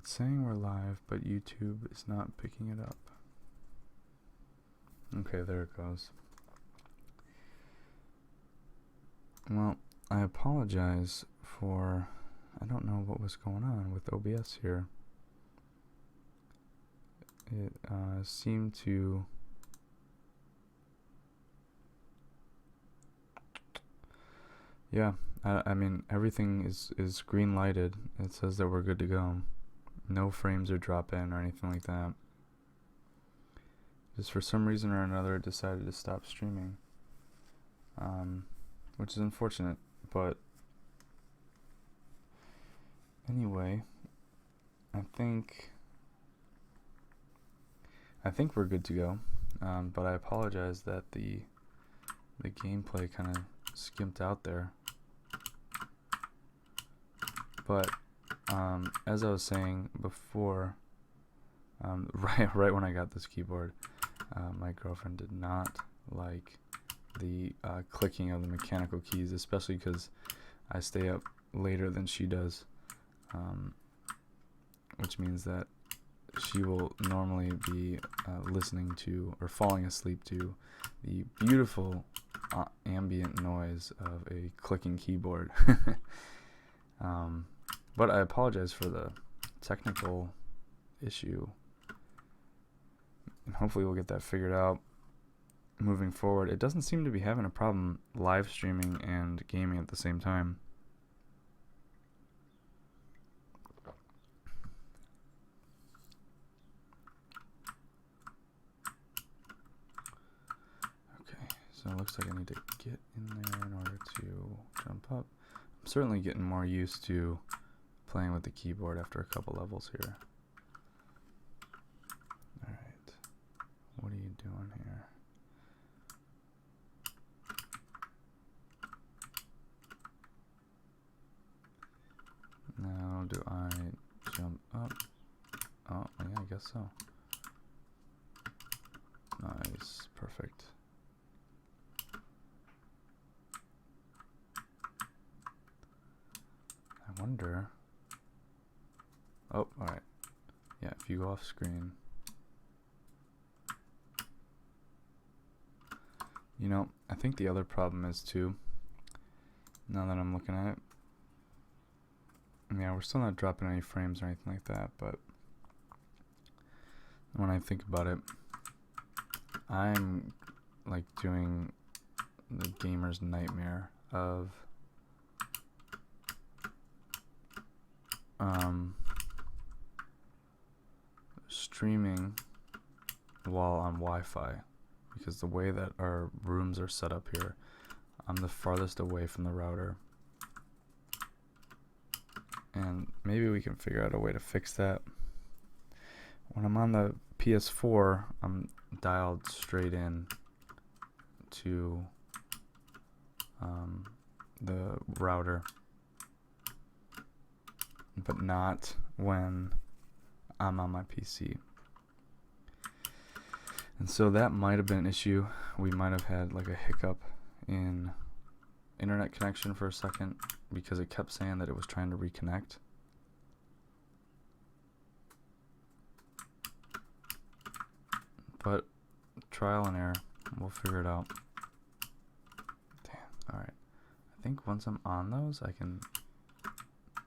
It's saying we're live, but YouTube is not picking it up. Okay, there it goes. Well, I apologize for... I don't know what was going on with OBS here. It seemed to... Yeah, I mean, everything is green lighted. It says that we're good to go. No frames are drop in or anything like that. Just for some reason or another, it decided to stop streaming. Which is unfortunate, but anyway, I think we're good to go. But I apologize that the gameplay kind of skimped out there. But as I was saying before, right when I got this keyboard, my girlfriend did not like the clicking of the mechanical keys, especially because I stay up later than she does, which means that she will normally be listening to or falling asleep to the beautiful ambient noise of a clicking keyboard. But I apologize for the technical issue, and hopefully we'll get that figured out moving forward. It doesn't seem to be having a problem live streaming and gaming at the same time. Okay, so it looks like I need to get in there in order to jump up. I'm certainly getting more used to playing with the keyboard after a couple levels here. Alright, what are you doing here? Now, do I jump up? Oh, yeah, I guess so. Nice, perfect. I wonder... Oh, alright. Yeah, if you go off screen... You know, I think the other problem is too, now that I'm looking at it, yeah, we're still not dropping any frames or anything like that, but when I think about it, I'm like doing the gamer's nightmare of streaming while on Wi-Fi, because the way that our rooms are set up here, I'm the farthest away from the router. And maybe we can figure out a way to fix that. When I'm on the PS4, I'm dialed straight in to the router, but not when I'm on my PC. And so that might have been an issue. We might have had like a hiccup in internet connection for a second, because it kept saying that it was trying to reconnect. But trial and error, we'll figure it out. Damn, alright. I think once I'm on those, I can,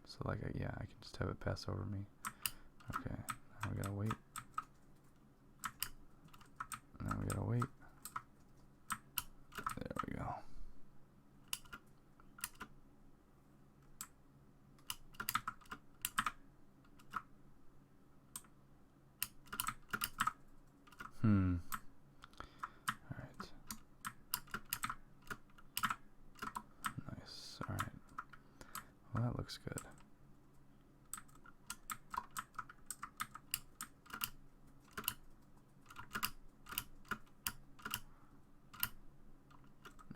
so like, yeah, I can just have it pass over me. Okay, now we gotta wait. Now we gotta wait. There we go. Alright. Nice. Alright. Well, that looks good.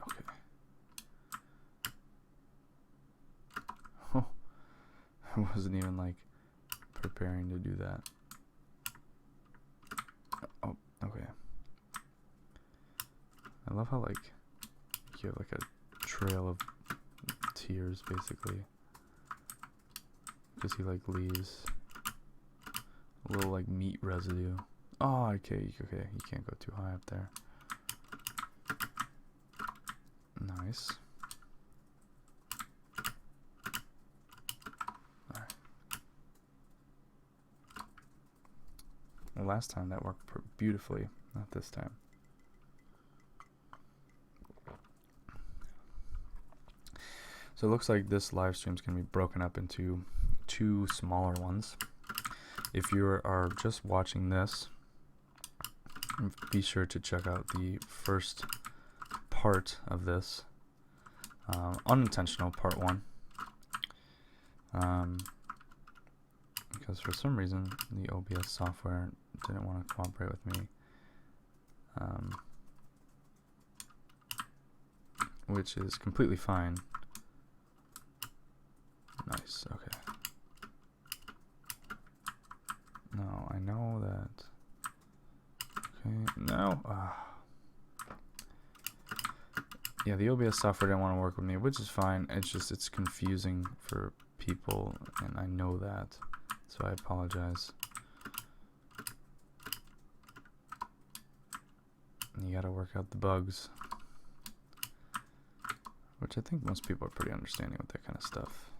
Okay. Oh, I wasn't even like preparing to do that. Oh, okay. I love how like you have like a trail of tears basically, because he like leaves little like meat residue. Oh, okay, okay. You can't go too high up there. Nice. Alright. Well, last time that worked beautifully. Not this time. So it looks like this live stream is going to be broken up into 2 smaller ones. If you are just watching this, be sure to check out the first part of this, unintentional part 1, because for some reason the OBS software didn't want to cooperate with me, which is completely fine. Nice, okay. No, I know that. Okay, no. Yeah, the OBS software didn't want to work with me, which is fine. It's just, it's confusing for people, and I know that, so I apologize. You gotta work out the bugs, which I think most people are pretty understanding with that kind of stuff.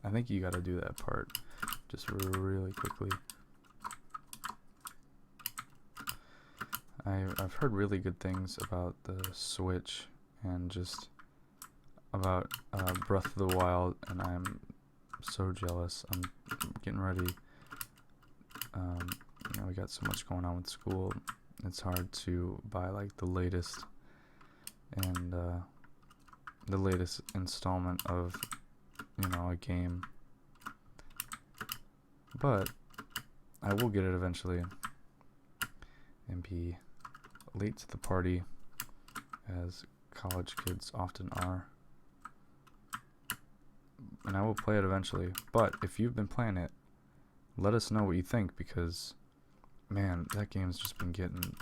I think you gotta do that part just really quickly. I've heard really good things about the Switch and just about Breath of the Wild, and I'm so jealous. I'm getting ready. You know, we got so much going on with school. It's hard to buy like the latest and the latest installment of, you know, a game, but I will get it eventually and be late to the party, as college kids often are, and I will play it eventually. But if you've been playing it, let us know what you think, because man, that game's just been getting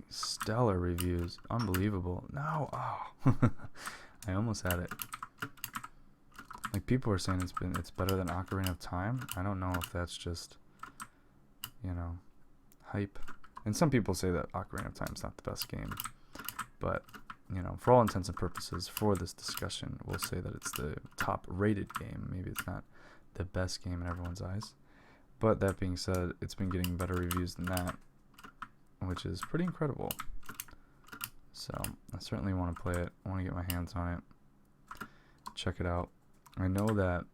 stellar reviews. Unbelievable. No, oh. I almost had it. Like, people are saying it's better than Ocarina of Time. I don't know if that's just, you know, hype. And some people say that Ocarina of Time is not the best game. But, you know, for all intents and purposes, for this discussion, we'll say that it's the top rated game. Maybe it's not the best game in everyone's eyes. But that being said, it's been getting better reviews than that, which is pretty incredible. So I certainly want to play it. I want to get my hands on it. Check it out. I know that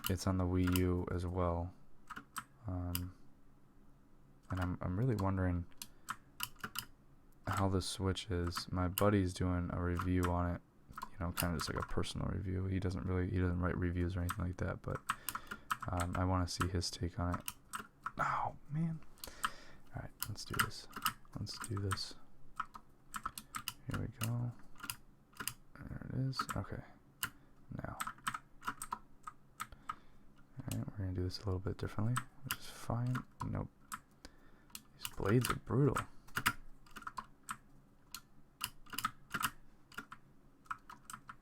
it's on the Wii U as well, and I'm really wondering how the Switch is. My buddy's doing a review on it, you know, kind of just like a personal review. He doesn't write reviews or anything like that, but I want to see his take on it. Oh man! All right, let's do this. Let's do this. Here we go. There it is. Okay. Now. Alright, we're going to do this a little bit differently, which is fine. Nope. These blades are brutal.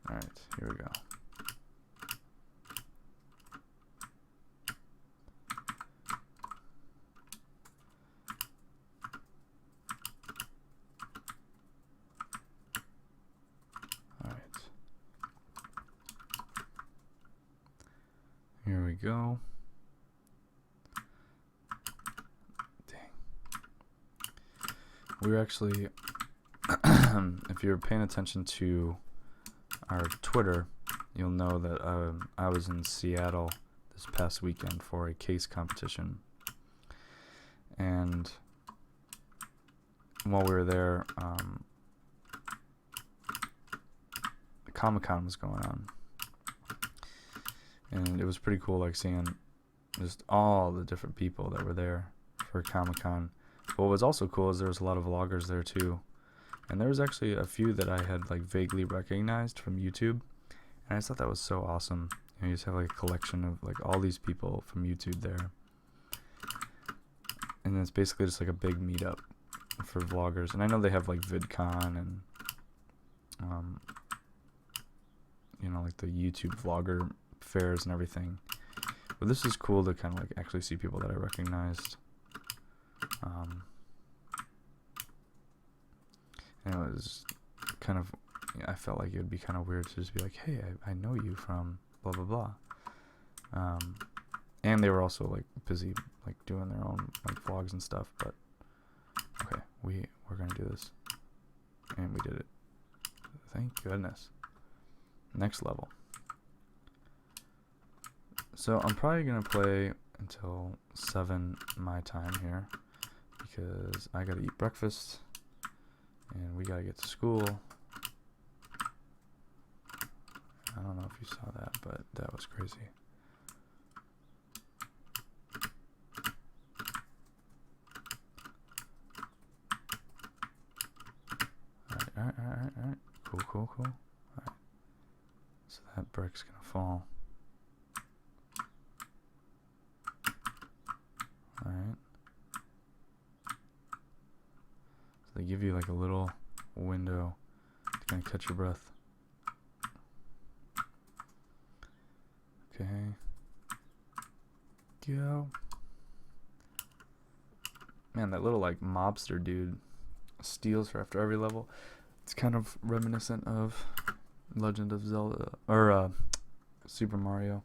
Alright, here we go. Here we go. Dang. We're actually, if you're paying attention to our Twitter, you'll know that I was in Seattle this past weekend for a case competition. And while we were there, Comic-Con was going on. And it was pretty cool, like, seeing just all the different people that were there for Comic-Con. But what was also cool is there was a lot of vloggers there too. And there was actually a few that I had like vaguely recognized from YouTube. And I just thought that was so awesome. You know, you just have like a collection of like all these people from YouTube there. And it's basically just like a big meetup. for vloggers, and I know they have like VidCon and you know, like the YouTube vlogger fairs and everything. But this is cool to kind of like actually see people that I recognized. And it was kind of, I felt like it would be kind of weird to just be like, hey, I know you from blah blah blah. And they were also like busy like doing their own like vlogs and stuff. But okay, we're gonna do this, and we did it. Thank goodness. Next level. So I'm probably gonna play until 7 my time here, because I gotta eat breakfast and we gotta get to school. I don't know if you saw that, but that was crazy. Alright. Cool. Alright. So that brick's gonna fall. Alright. So they give you like a little window to kind of catch your breath. Okay. Go. Man, that little like mobster dude steals for after every level. It's kind of reminiscent of Legend of Zelda, or Super Mario,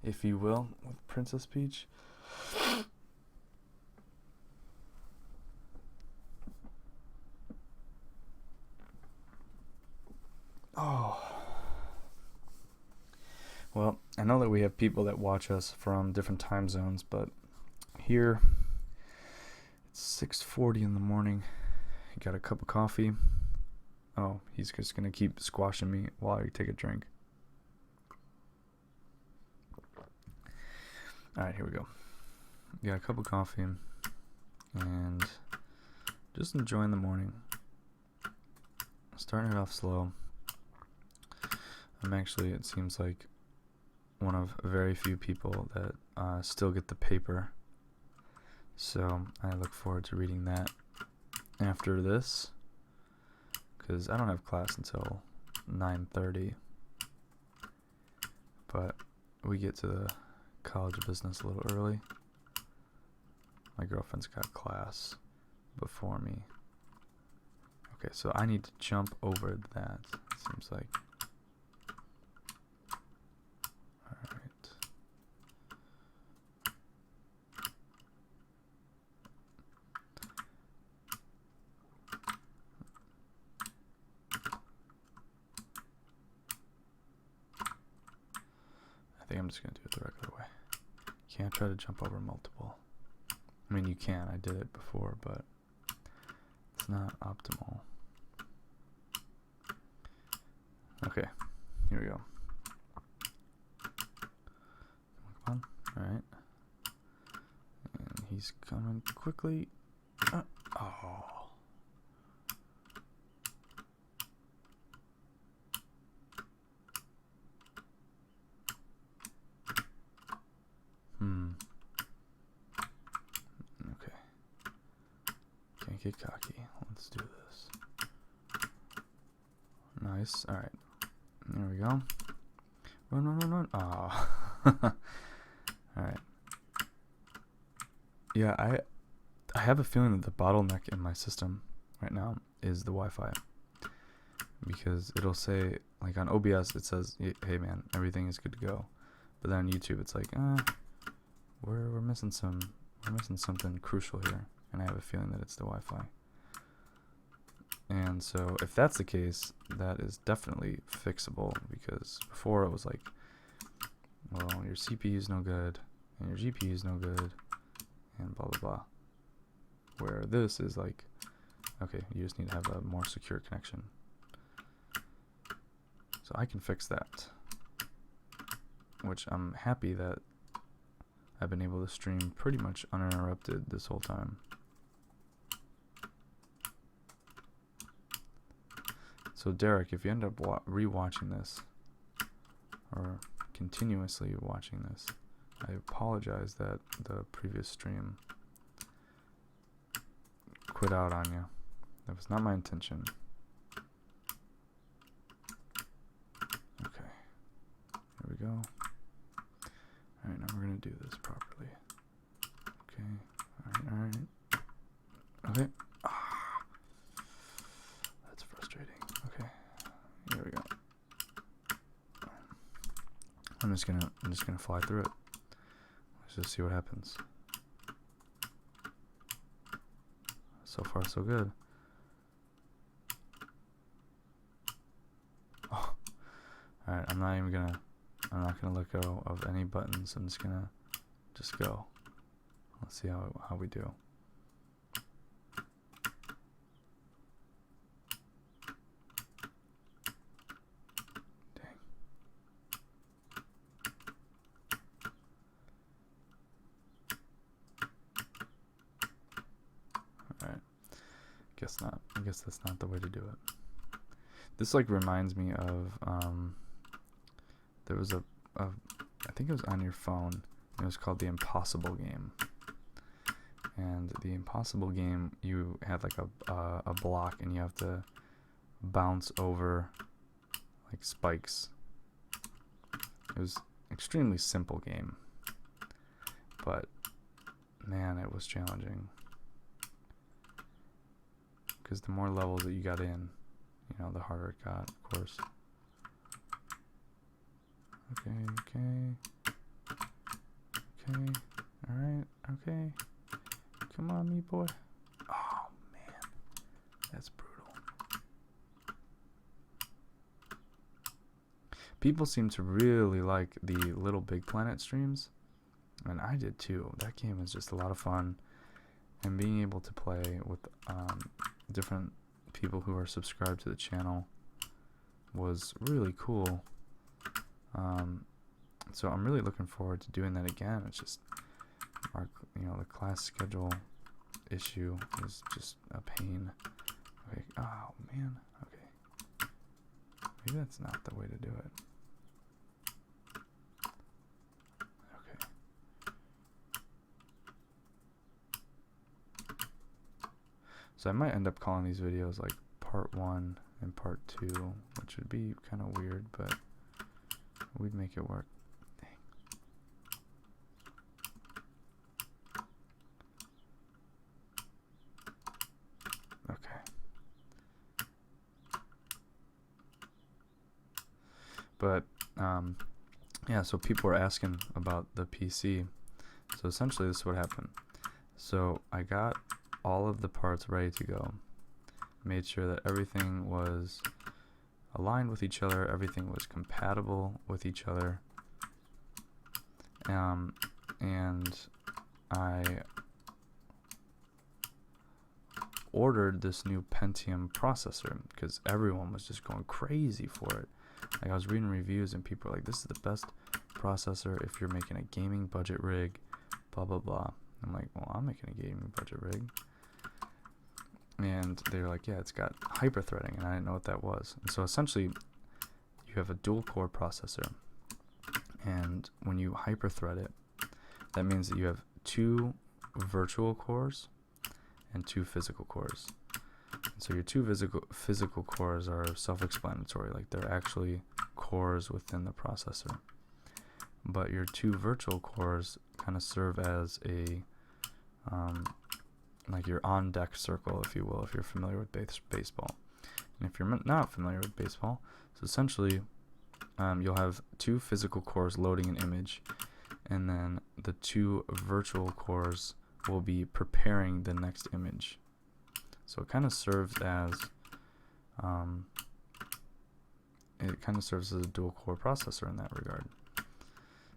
if you will, with Princess Peach. Oh. Well, I know that we have people that watch us from different time zones, but here it's 6:40 in the morning. I got a cup of coffee. Oh, he's just gonna keep squashing me while I take a drink. Alright, here we go. Got a cup of coffee and just enjoying the morning. Starting it off slow. I'm actually, it seems like, one of very few people that still get the paper. So I look forward to reading that after this, because I don't have class until 9:30, but we get to the College of Business a little early. My girlfriend's got class before me. Okay, so I need to jump over that, it seems like. Alright. I think I'm just going to do it the regular way. Can't try to jump over multiple. I mean, you can. I did it before, but it's not optimal. Okay, here we go. Come on. Alright. And he's coming quickly. Oh. Okay. Can't get cocky. Let's do this. Nice. Alright. There we go. Run. Ah. Alright. Yeah, I have a feeling that the bottleneck in my system right now is the Wi-Fi. Because it'll say, like on OBS, it says, hey man, everything is good to go. But then on YouTube, it's like, we're missing something crucial here. And I have a feeling that it's the Wi-Fi. And so if that's the case, that is definitely fixable, because before it was like, well, your CPU is no good and your GPU is no good and blah blah blah. Where this is like, okay, you just need to have a more secure connection. So I can fix that, which I'm happy that I've been able to stream pretty much uninterrupted this whole time. So Derek, if you end up rewatching this, or continuously watching this, I apologize that the previous stream quit out on you. That was not my intention. Okay. Here we go. Alright, now we're going to do this properly. Okay. Alright. Okay. Ah, that's frustrating. Okay. Here we go. I'm just gonna fly through it. Let's just see what happens. So far, so good. Oh. Alright, I'm not gonna let go of any buttons. I'm just gonna go. Let's see how we do. Dang. Alright. Guess not. I guess that's not the way to do it. This like reminds me of there was I think it was on your phone. It was called the Impossible Game. And the Impossible Game, you had like a block and you have to bounce over like spikes. It was extremely simple game, but man, it was challenging. Because the more levels that you got in, you know, the harder it got, of course. Okay, alright, okay. Come on, me boy. Oh, man. That's brutal. People seem to really like the Little Big Planet streams, and I did too. That game is just a lot of fun, and being able to play with different people who are subscribed to the channel was really cool. So I'm really looking forward to doing that again. It's just the class schedule issue is just a pain. Okay. Oh man. Okay. Maybe that's not the way to do it. Okay. So I might end up calling these videos like part 1 and part 2, which would be kind of weird, but we'd make it work. Dang. Okay. But yeah, so people were asking about the PC. So essentially this is what happened. So I got all of the parts ready to go. Made sure that everything was aligned with each other, everything was compatible with each other. And I ordered this new Pentium processor because everyone was just going crazy for it. Like I was reading reviews and people were like, this is the best processor if you're making a gaming budget rig, blah blah blah. I'm like, well, I'm making a gaming budget rig. And they were like, yeah, it's got hyperthreading, and I didn't know what that was. And so essentially you have a dual core processor, and when you hyperthread it, that means that you have 2 virtual cores and 2 physical cores. And so your 2 physical cores are self-explanatory, like they're actually cores within the processor. But your 2 virtual cores kind of serve as a like your on-deck circle, if you will, if you're familiar with baseball. And if you're not familiar with baseball, so essentially you'll have 2 physical cores loading an image, and then the 2 virtual cores will be preparing the next image. So it kind of serves as a dual core processor in that regard.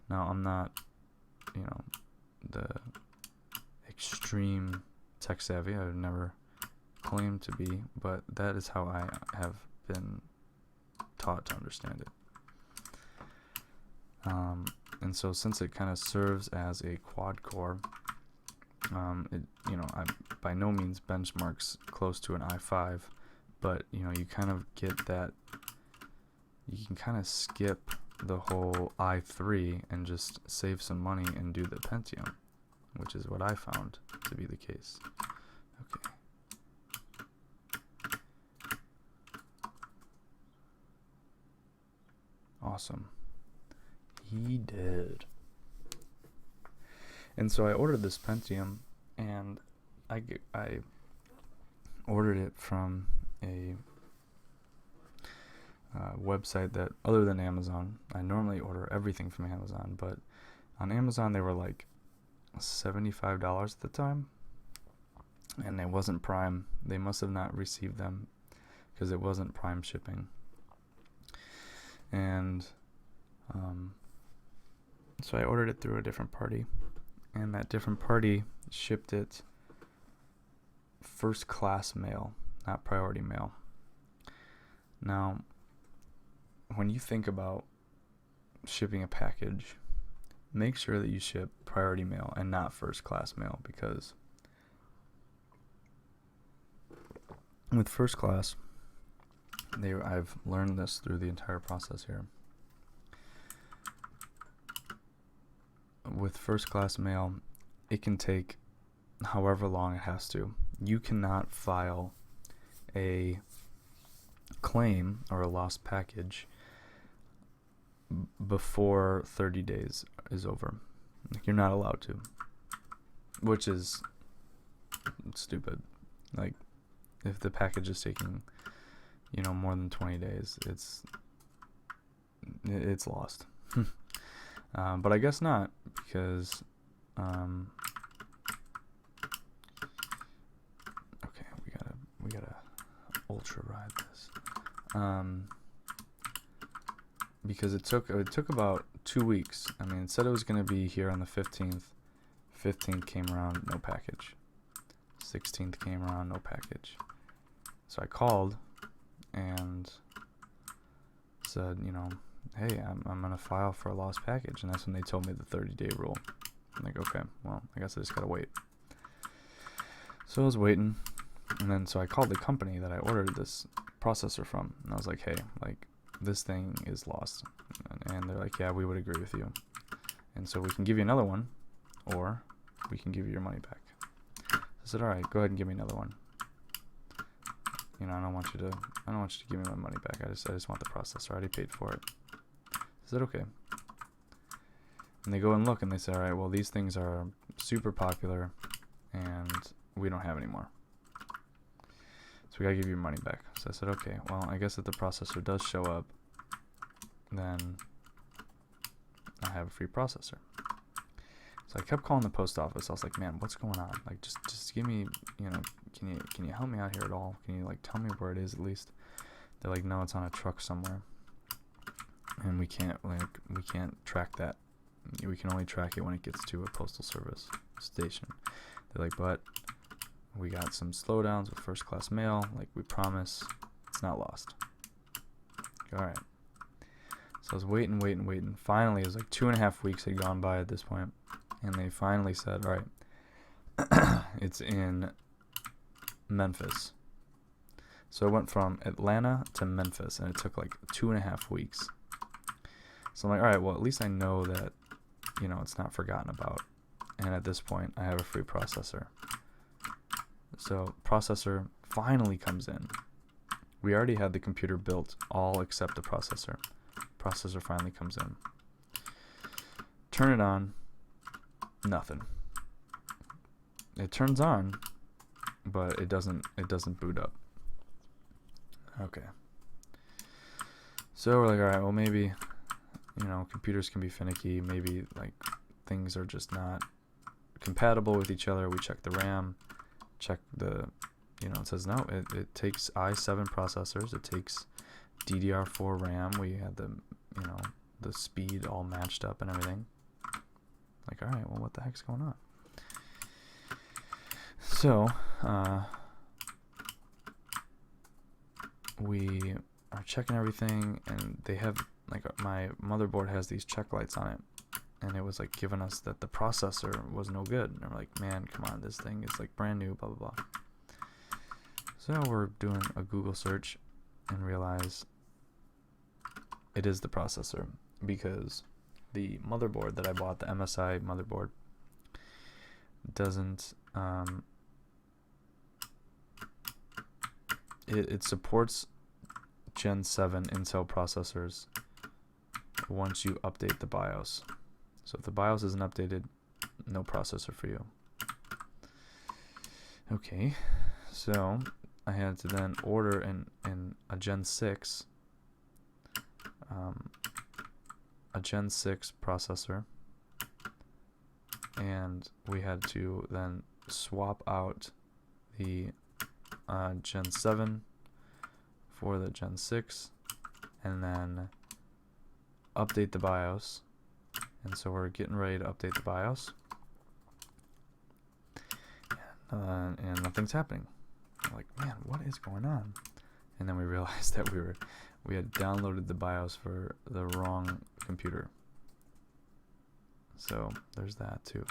Now I'm not, the extreme tech savvy. I've never claimed to be, but that is how I have been taught to understand it. And so since it kind of serves as a quad core, I by no means benchmarks close to an i5, but you kind of get that. You can kind of skip the whole i3 and just save some money and do the Pentium, which is what I found to be the case. Okay. Awesome. He did. And so I ordered this Pentium, and I ordered it from a website that, other than Amazon, I normally order everything from Amazon, but on Amazon they were like $75 at the time, and it wasn't Prime. They must have not received them because it wasn't Prime shipping. And so I ordered it through a different party, and that different party shipped it first class mail, not priority mail. Now, when you think about shipping a package, make sure that you ship priority mail and not first class mail, because with first class, I've learned this through the entire process here. With first class mail, it can take however long it has to. You cannot file a claim or a lost package before 30 days is over. Like, you're not allowed to, which is stupid. Like, if the package is taking, more than 20 days, it's lost. But I guess not, because okay, we gotta ultra ride this. Because it took about 2 weeks. I mean, it said it was gonna be here on the 15th. 15th came around, no package. 16th came around, no package. So I called and said, hey, I'm gonna file for a lost package, and that's when they told me the 30-day rule. I'm like, okay, well, I guess I just gotta wait. So I was waiting, and then so I called the company that I ordered this processor from, and I was like, hey, like, this thing is lost. And they're like, yeah, we would agree with you, and so we can give you another one, or we can give you your money back. I said, all right, go ahead and give me another one. I don't want you to give me my money back. I just want the processor. I already paid for it. I said, okay. And they go and look, and they say, all right, well, these things are super popular, and we don't have any more. So we gotta give you your money back. So I said, okay, well, I guess if the processor does show up, then I have a free processor. So I kept calling the post office. I was like, man, what's going on? Like, just give me, can you help me out here at all? Can you, like, tell me where it is at least? They're like, no, it's on a truck somewhere, and we can't track that. We can only track it when it gets to a postal service station. They're like, but we got some slowdowns with first class mail. Like, we promise it's not lost. All right. So I was waiting. Finally, it was like 2.5 weeks had gone by at this point, and they finally said, all right, it's in Memphis. So I went from Atlanta to Memphis, and it took like 2.5 weeks. So I'm like, all right, well, at least I know that, it's not forgotten about. And at this point, I have a free processor. So processor finally comes in. We already had the computer built, all except the processor. Processor finally comes in. Turn it on. Nothing. It turns on, but it doesn't boot up. Okay. So we're like, all right, well, maybe, computers can be finicky. Maybe, like, things are just not compatible with each other. We check the RAM, check the, it says no, it takes i7 processors. It takes DDR4 RAM. We had the speed all matched up and everything. Like, all right, well, what the heck's going on? So, we are checking everything, and they have, like, my motherboard has these check lights on it, and it was like giving us that the processor was no good. And we're like, man, come on, this thing is like brand new, blah blah blah. So we're doing a Google search and realize it is the processor, because the motherboard that I bought, the MSI motherboard, doesn't it supports Gen 7 Intel processors, once you update the BIOS. So if the BIOS isn't updated, no processor for you. Okay, so I had to then order in a Gen 6 processor, and we had to then swap out the Gen 7 for the Gen 6 and then update the BIOS. And so we're getting ready to update the BIOS, and nothing's happening. We're like, man, what is going on? And then we realized that we had downloaded the BIOS for the wrong computer. So there's that too.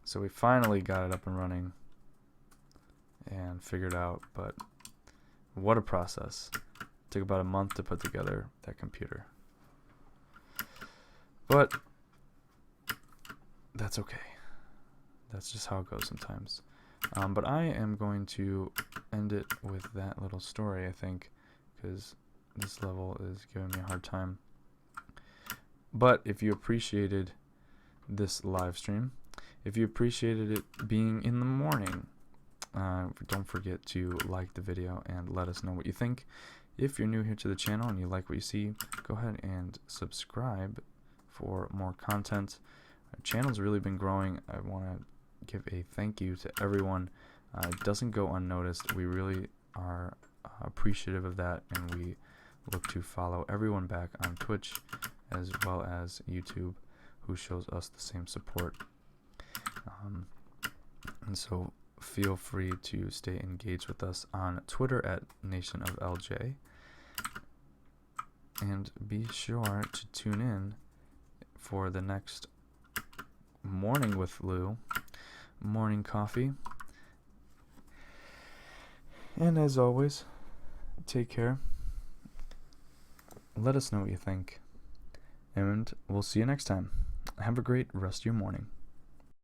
So we finally got it up and running and figured out, but what a process. It took about a month to put together that computer. But that's okay. That's just how it goes sometimes. But I am going to end it with that little story, I think, because this level is giving me a hard time. But if you appreciated this live stream, if you appreciated it being in the morning, don't forget to like the video and let us know what you think. If you're new here to the channel and you like what you see, go ahead and subscribe for more content. Our channel's really been growing. I want to give a thank you to everyone. It doesn't go unnoticed. We really are appreciative of that, and we look to follow everyone back on Twitch as well as YouTube who shows us the same support. And so feel free to stay engaged with us on Twitter at NationofLJ, and be sure to tune in for the next Morning with Lou morning coffee. And as always, take care. Let us know what you think, and we'll see you next time. Have a great rest of your morning.